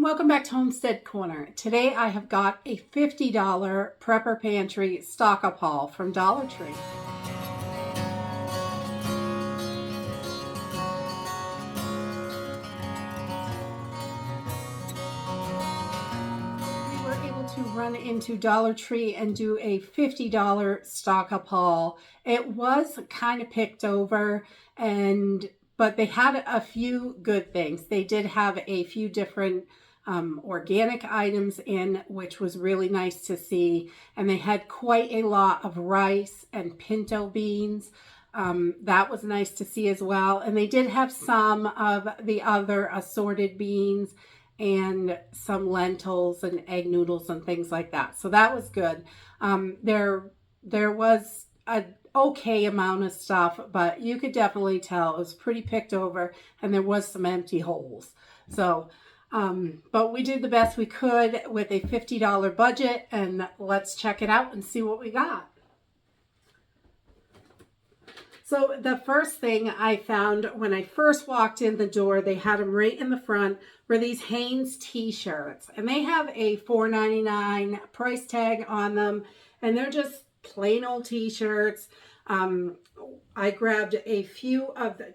welcome back to Homestead Corner. Today I have got a $50 Prepper Pantry stock-up haul from Dollar Tree. We were able to run into Dollar Tree and do a $50 stock-up haul. It was kind of picked over, but they had a few good things. They did have a few different organic items in, which was really nice to see. And they had quite a lot of rice and pinto beans. That was nice to see as well. And they did have some of the other assorted beans and some lentils and egg noodles and things like that. So that was good. There was an okay amount of stuff, but you could definitely tell it was pretty picked over and there was some empty holes. So but we did the best we could with a $50 budget, and let's check it out and see what we got. So the first thing I found when I first walked in the door, they had them right in the front, were these Hanes t-shirts. And they have a $4.99 price tag on them, and they're just plain old t-shirts. I grabbed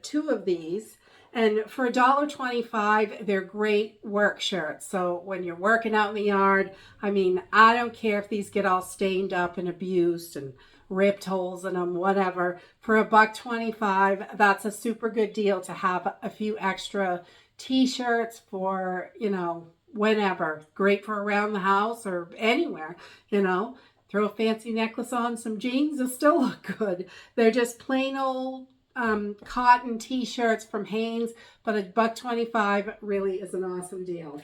two of these. And for $1.25, they're great work shirts. So when you're working out in the yard, I mean, I don't care if these get all stained up and abused and ripped holes in them, whatever. For $1.25, that's a super good deal to have a few extra t-shirts for, whenever. Great for around the house or anywhere, Throw a fancy necklace on, some jeans, it'll still look good. They're just plain old cotton t-shirts from Hanes, but $1.25 really is an awesome deal.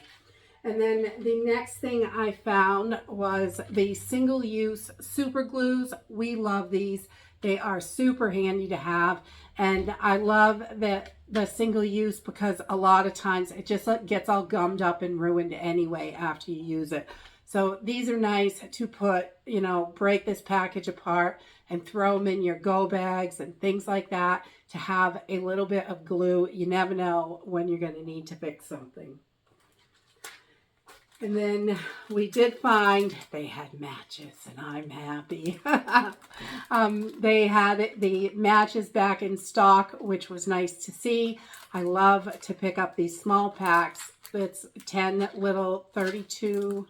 And then the next thing I found was the single-use super glues. We love these. They are super handy to have, and I love the single use because a lot of times it just gets all gummed up and ruined anyway after you use it. So these are nice to put, break this package apart and throw them in your go bags and things like that to have a little bit of glue. You never know when you're going to need to fix something. And then we did find they had matches, and I'm happy. They had the matches back in stock, which was nice to see. I love to pick up these small packs. It's 10 little 32.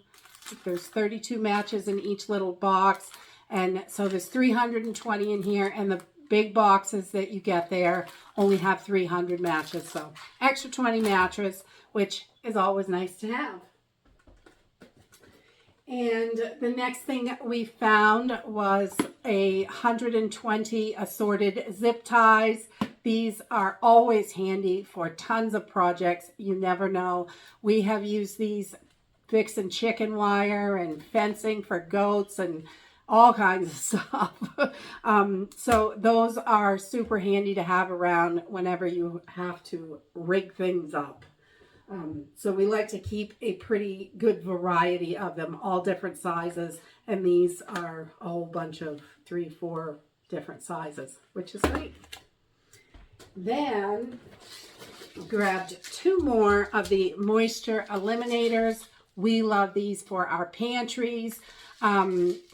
There's 32 matches in each little box. And so there's 320 in here, and the big boxes that you get there only have 300 matches. So extra 20 matches, which is always nice to have. And the next thing we found was 120 assorted zip ties. These are always handy for tons of projects. You never know. We have used these fixing chicken wire and fencing for goats and all kinds of stuff. So those are super handy to have around whenever you have to rig things up. So we like to keep a pretty good variety of them, all different sizes. And these are a whole bunch of 3-4 different sizes, which is great. Then grabbed 2 more of the moisture eliminators. We love these for our pantries,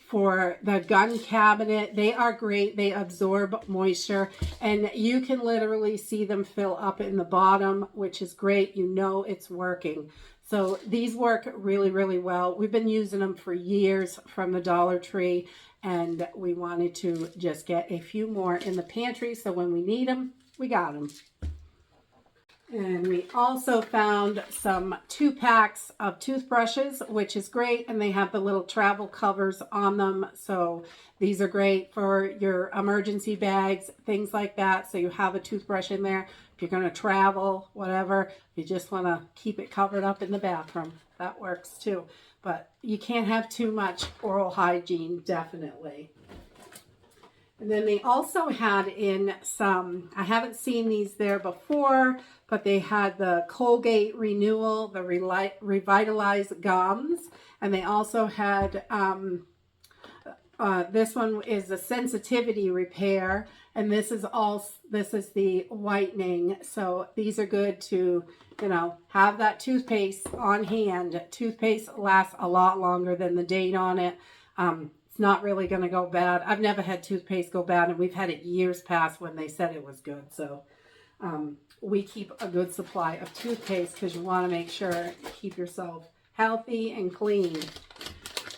for the gun cabinet. They are great. They absorb moisture, and you can literally see them fill up in the bottom, which is great. It's working. So these work really, really well. We've been using them for years from the Dollar Tree, and we wanted to just get a few more in the pantry so when we need them, we got them. And we also found some 2 packs of toothbrushes, which is great. And they have the little travel covers on them. So these are great for your emergency bags, things like that. So you have a toothbrush in there. If you're going to travel, whatever, if you just want to keep it covered up in the bathroom, that works too. But you can't have too much oral hygiene, definitely. And then they also had in some, I haven't seen these there before, but they had the Colgate Renewal, the Revitalized Gums. And they also had, this one is the Sensitivity Repair. And this is the whitening. So these are good to, have that toothpaste on hand. Toothpaste lasts a lot longer than the date on it. It's not really going to go bad. I've never had toothpaste go bad, and we've had it years past when they said it was good. So we keep a good supply of toothpaste because you want to make sure you keep yourself healthy and clean.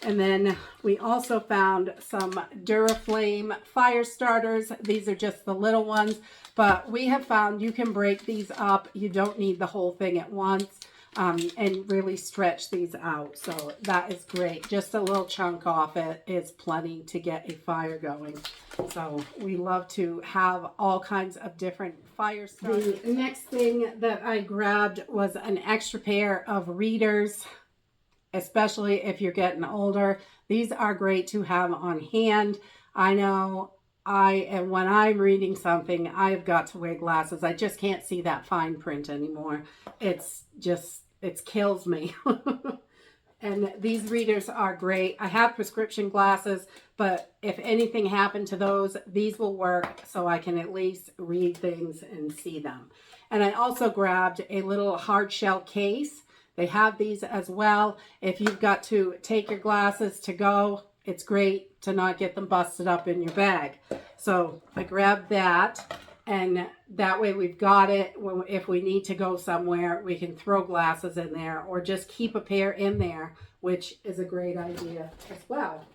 And then we also found some Duraflame fire starters. These are just the little ones, but we have found you can break these up. You don't need the whole thing at once, and really stretch these out. So that is great. Just a little chunk off it is plenty to get a fire going. So we love to have all kinds of different fire starters. The next thing that I grabbed was an extra pair of readers, especially if you're getting older. These are great to have on hand. I know when I'm reading something, I've got to wear glasses. I just can't see that fine print anymore. It kills me. And these readers are great. I have prescription glasses, but if anything happened to those, these will work so I can at least read things and see them. And I also grabbed a little hard shell case. They have these as well. If you've got to take your glasses to go, it's great to not get them busted up in your bag. So I grabbed that, and that way we've got it. If we need to go somewhere, we can throw glasses in there or just keep a pair in there, which is a great idea as well.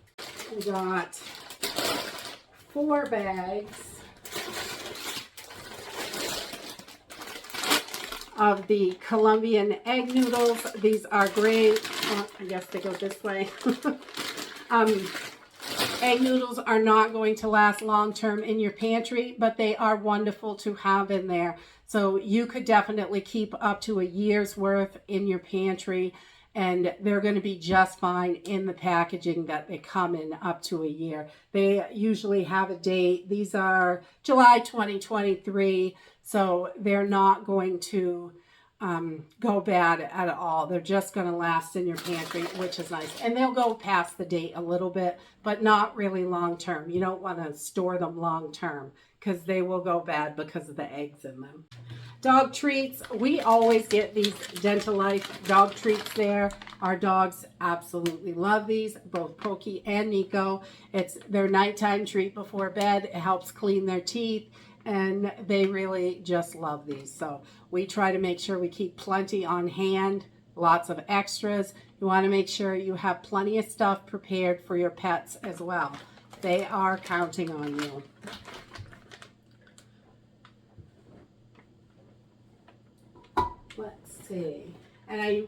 We got 4 bags of the Colombian egg noodles. These are great. I guess they go this way. Egg noodles are not going to last long term in your pantry, but they are wonderful to have in there. So you could definitely keep up to a year's worth in your pantry, and they're going to be just fine in the packaging that they come in, up to a year. They usually have a date. These are July 2023, so they're not going to go bad at all. They're just going to last in your pantry, which is nice. And they'll go past the date a little bit, but not really long term. You don't want to store them long term because they will go bad because of the eggs in them. Dog treats. We always get these Dental Life dog treats there. Our dogs absolutely love these, both Pokey and Nico. It's their nighttime treat before bed. It helps clean their teeth, and they really just love these. So we try to make sure we keep plenty on hand, lots of extras. You want to make sure you have plenty of stuff prepared for your pets as well. They are counting on you. Let's see. And I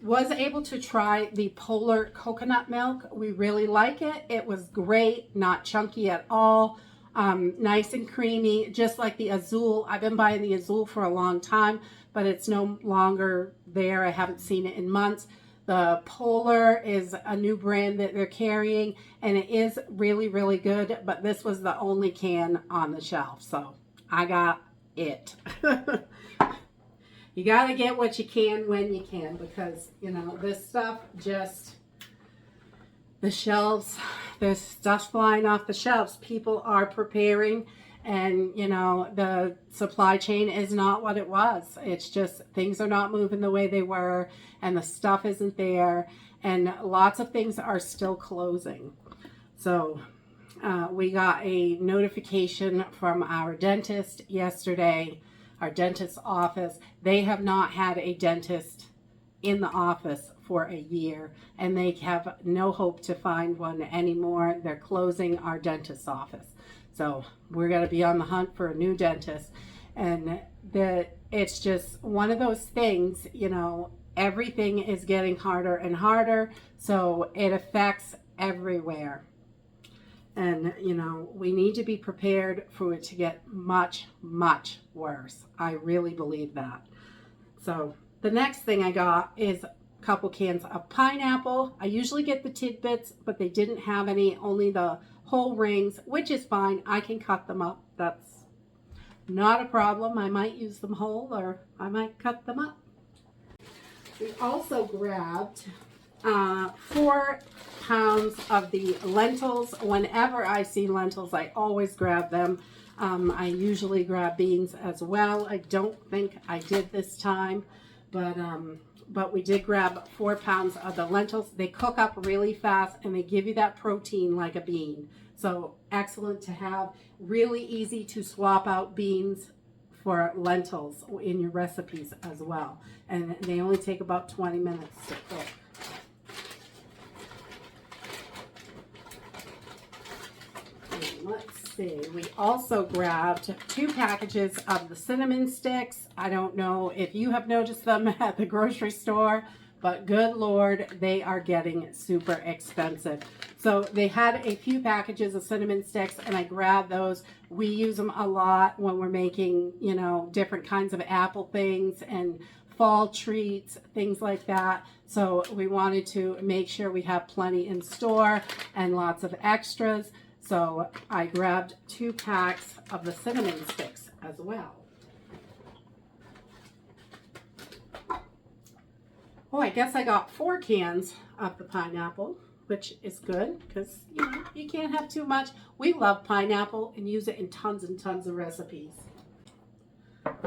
was able to try the Polar coconut milk. We really like it. It was great, not chunky at all. Nice and creamy, just like the Azul. I've been buying the Azul for a long time, but it's no longer there. I haven't seen it in months. The Polar is a new brand that they're carrying, and it is really, really good, but this was the only can on the shelf, so I got it. You got to get what you can when you can, because, this stuff just... The shelves, there's stuff flying off the shelves. People are preparing, and the supply chain is not what it was. It's just things are not moving the way they were, and the stuff isn't there, and lots of things are still closing. So we got a notification from our dentist yesterday, our dentist's office. They have not had a dentist in the office for a year, and they have no hope to find one anymore. They're closing our dentist's office. So we're going to be on the hunt for a new dentist. And it's just one of those things, everything is getting harder and harder. So it affects everywhere. And, we need to be prepared for it to get much, much worse. I really believe that. So the next thing I got is a couple cans of pineapple. I usually get the tidbits, but they didn't have any, only the whole rings, which is fine. I can cut them up. That's not a problem. I might use them whole, or I might cut them up. We also grabbed 4 pounds of the lentils. Whenever I see lentils, I always grab them. I usually grab beans as well. I don't think I did this time, but we did grab 4 pounds of the lentils. They cook up really fast and they give you that protein like a bean. So excellent to have. Really easy to swap out beans for lentils in your recipes as well. And they only take about 20 minutes to cook. Let's see, we also grabbed 2 packages of the cinnamon sticks. I don't know if you have noticed them at the grocery store, but good Lord, they are getting super expensive. So they had a few packages of cinnamon sticks and I grabbed those. We use them a lot when we're making, you know, different kinds of apple things and fall treats, things like that. So we wanted to make sure we have plenty in store and lots of extras. So I grabbed 2 packs of the cinnamon sticks as well. Oh, I guess I got 4 cans of the pineapple, which is good because, you know, you can't have too much. We love pineapple and use it in tons and tons of recipes.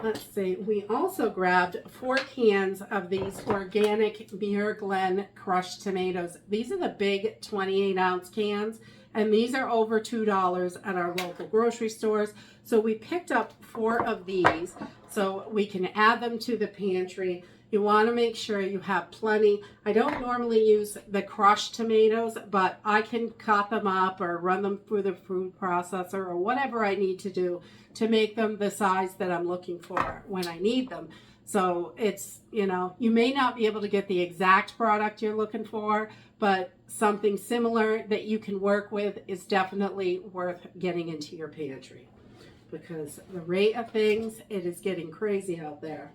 Let's see, we also grabbed 4 cans of these organic Muir Glen crushed tomatoes. These are the big 28-ounce cans, and these are over $2 at our local grocery stores. So we picked up 4 of these so we can add them to the pantry. You want to make sure you have plenty. I don't normally use the crushed tomatoes, but I can cut them up or run them through the food processor or whatever I need to do to make them the size that I'm looking for when I need them. So it's, you know, you may not be able to get the exact product you're looking for, but something similar that you can work with is definitely worth getting into your pantry because the rate of things, it is getting crazy out there.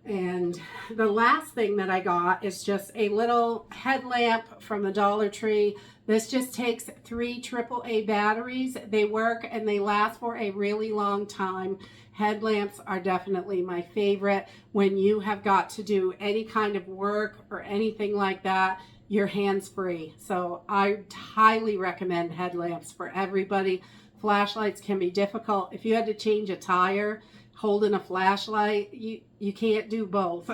And the last thing that I got is just a little headlamp from the Dollar Tree. This just takes 3 AAA batteries. They work and they last for a really long time. Headlamps are definitely my favorite when you have got to do any kind of work or anything like that. You're hands-free. So I highly recommend headlamps for everybody. Flashlights can be difficult. If you had to change a tire holding a flashlight, you can't do both.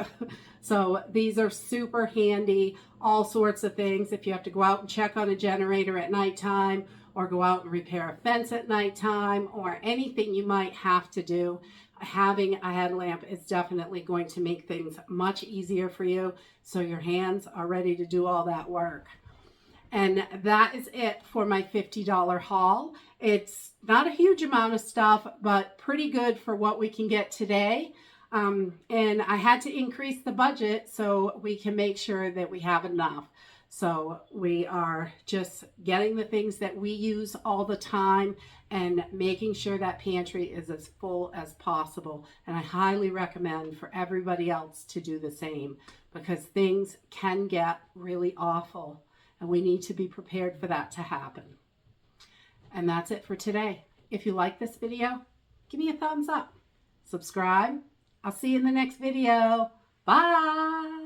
So these are super handy, all sorts of things. If you have to go out and check on a generator at nighttime or go out and repair a fence at nighttime or anything you might have to do, having a headlamp is definitely going to make things much easier for you so your hands are ready to do all that work. And that is it for my $50 haul. It's not a huge amount of stuff, but pretty good for what we can get today. And I had to increase the budget so we can make sure that we have enough. So we are just getting the things that we use all the time and making sure that pantry is as full as possible. And I highly recommend for everybody else to do the same because things can get really awful. And we need to be prepared for that to happen. And that's it for today. If you like this video, give me a thumbs up. Subscribe. I'll see you in the next video. Bye.